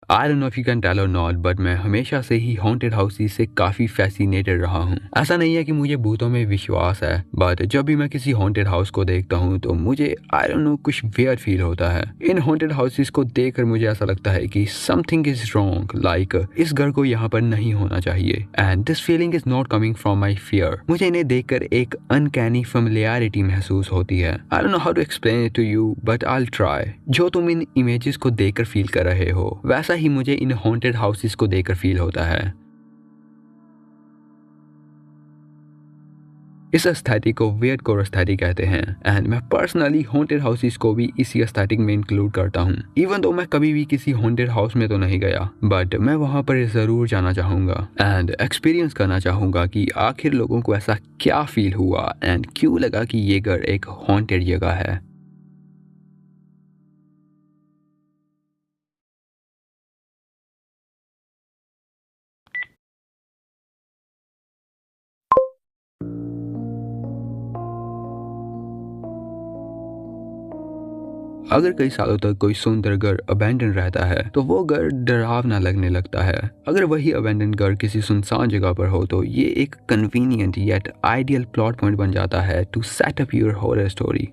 I don't know if you can tell or not, but मैं हमेशा से ही haunted houses से काफी फैसिनेटेड रहा हूँ। ऐसा नहीं है कि मुझे भूतों में विश्वास है, बट जब भी मैं किसी हॉन्टेड हाउस को देखता हूँ तो मुझे आई डोंट नो कुछ वियर्ड फील होता है। इन हॉन्टेड हाउसेस को देखकर मुझे ऐसा लगता है कि समथिंग इज रॉन्ग, लाइक इस घर को यहाँ पर नहीं होना चाहिए। And this feeling is not coming from my fear. मुझे इन्हें देखकर एक अनकैनी फेमिलियरिटी महसूस होती है। I don't know how to explain it to you, but I will try. जो तुम इन इमेजेस को देखकर फील कर रहे हो वैसा ही मुझे इन हॉन्टेड हाउसेस को देखकर फील होता है। इस एस्थेटिक को वियर्ड कोर एस्थेटिक कहते हैं एंड मैं पर्सनली हॉन्टेड हाउसेस को भी इसी एस्थेटिक में इंक्लूड करता हूँ। इवन तो मैं कभी भी किसी हॉन्टेड हाउस में तो नहीं गया, बट मैं वहाँ पर ज़रूर जाना चाहूँगा एंड एक्सपीरियंस करना चाहूँगा कि आखिर लोगों को ऐसा क्या फील हुआ एंड क्यों लगा कि ये घर एक हॉन्टेड जगह है। अगर कई सालों तक कोई सुंदर घर अबैंडन रहता है तो वो घर डरावना लगने लगता है। अगर वही अबैंडन घर किसी सुनसान जगह पर हो तो ये एक convenient yet ideal plot point बन जाता है to set up your horror story.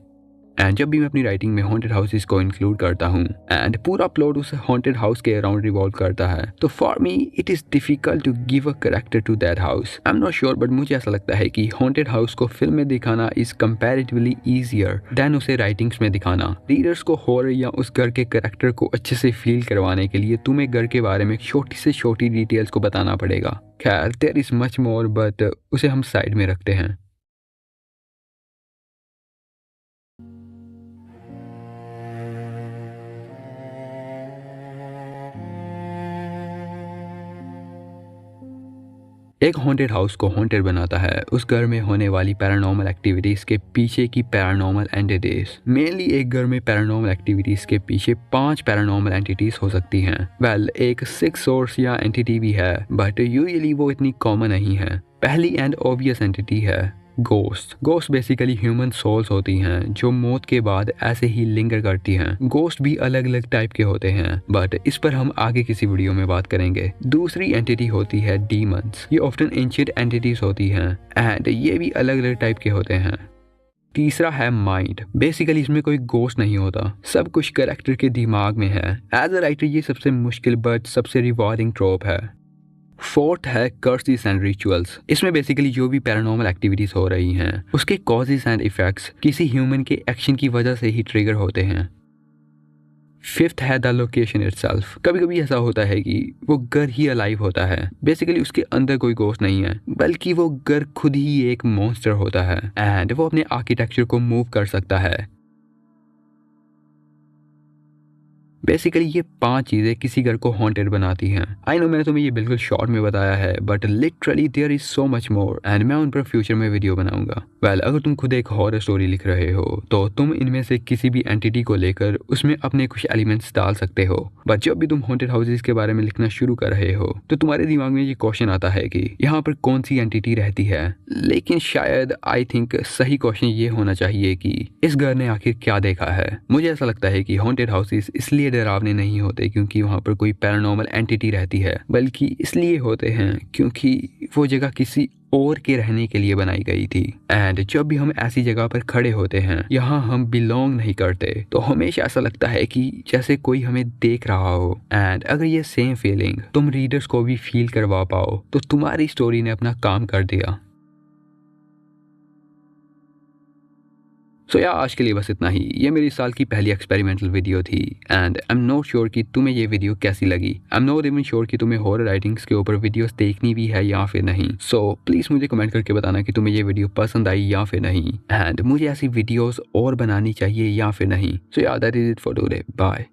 And जब भी मैं अपनी राइटिंग में हॉन्टेड हाउसेस को इंक्लूड करता हूँ एंड पूरा प्लॉट उस हॉन्टेड हाउस के अराउंड रिवॉल्व करता है तो for me it is difficult to give a character to that house. I am not sure, but मुझे ऐसा लगता है कि हॉन्टेड हाउस को फिल्म में दिखाना इज कंपैरेटिवली ईजियर देन उसे राइटिंग्स में दिखाना। रीडर्स को हॉरर या उस घर के कैरेक्टर को अच्छे से फील करवाने के लिए तुम्हें घर के बारे में छोटी से छोटी डिटेल्स को बताना पड़ेगा। खैर, there is much more, but उसे हम साइड में रखते हैं। एक हॉन्टेड हाउस को हॉन्टेड बनाता है उस घर में होने वाली पैरानॉर्मल एक्टिविटीज के पीछे की पैरानॉर्मल एंटिटीज। मेनली एक घर में पैरानॉर्मल एक्टिविटीज के पीछे 5 पैरानॉर्मल एंटिटीज हो सकती हैं। वेल, एक 6 सोर्स या एंटिटी भी है, बट यूजुअली वो इतनी कॉमन नहीं है। पहली एंड ऑब्वियस एंटिटी है ghost. Ghost basically human souls होती हैं जो मौत के बाद ऐसे ही लिंगर करती हैं। गोस्ट भी अलग अलग टाइप के होते हैं, बट इस पर हम आगे किसी वीडियो में बात करेंगे। दूसरी एंटिटी होती है डीमंस। ये ऑफ्टन एंशिएंट एंटिटीज होती हैं एंड ये भी अलग अलग टाइप के होते हैं। तीसरा है माइंड। बेसिकली इसमें कोई गोस्ट नहीं होता, सब कुछ कैरेक्टर के दिमाग में है। एज अ राइटर ये सबसे मुश्किल बट सबसे रिवॉर्डिंग ट्रोप है। फोर्थ है कर्सेस एंड रिचुअल्स। इसमें बेसिकली जो भी पैरानॉर्मल एक्टिविटीज हो रही हैं उसके कॉजेस एंड इफेक्ट्स किसी ह्यूमन के एक्शन की वजह से ही ट्रिगर होते हैं। फिफ्थ है द लोकेशन इटसेल्फ। कभी कभी ऐसा होता है कि वो घर ही अलाइव होता है। बेसिकली उसके अंदर कोई गोस्ट नहीं है, बल्कि वो घर खुद ही एक मॉन्स्टर होता है एंड वो अपने आर्किटेक्चर को मूव कर सकता है। बेसिकली ये 5 चीजें किसी घर को हॉन्टेड बनाती हैं। आई नो मैंने तुम्हें ये बिल्कुल शॉर्ट में बताया है, but literally there is so much more and मैं उन पर फ्यूचर में वीडियो बनाऊंगा। वेल, अगर तुम खुद एक हॉरर स्टोरी लिख रहे हो तो तुम इनमें से किसी भी एंटिटी को लेकर उसमें अपने कुछ एलिमेंट्स डाल सकते हो। बट जब भी तुम हॉन्टेड हाउसेस के बारे में लिखना शुरू कर रहे हो तो तुम्हारे दिमाग में ये क्वेश्चन आता है कि यहाँ पर कौन सी एंटिटी रहती है। लेकिन शायद आई थिंक सही क्वेश्चन ये होना चाहिए कि इस घर ने आखिर क्या देखा है। मुझे ऐसा लगता है कि हॉन्टेड हाउसेस इसलिए डरावने नहीं होते क्योंकि वहां पर कोई पैरानॉर्मल एंटिटी रहती है, बल्कि इसलिए होते हैं क्योंकि वो जगह किसी और के रहने के लिए बनाई गई थी। एंड जब भी हम ऐसी जगह पर खड़े होते हैं यहाँ हम बिलोंग नहीं करते, तो हमेशा ऐसा लगता है कि जैसे कोई हमें देख रहा हो। एंड अगर ये सेम फीलिंग तुम रीडर्स को भी फील करवा पाओ तो तुम्हारी स्टोरी ने अपना काम कर दिया। सो यार, आज के लिए बस इतना ही। ये मेरी साल की पहली एक्सपेरिमेंटल वीडियो थी and I am not sure कि तुम्हें ये वीडियो कैसी लगी। आई एम नॉट इवन श्योर कि तुम्हें हॉरर राइटिंग्स के ऊपर वीडियोस देखनी भी है या फिर नहीं। सो प्लीज मुझे कमेंट करके बताना कि तुम्हें ये वीडियो पसंद आई या फिर नहीं, एंड मुझे ऐसी वीडियोस और बनानी चाहिए या फिर नहीं। सो यार, that is it for today. Bye.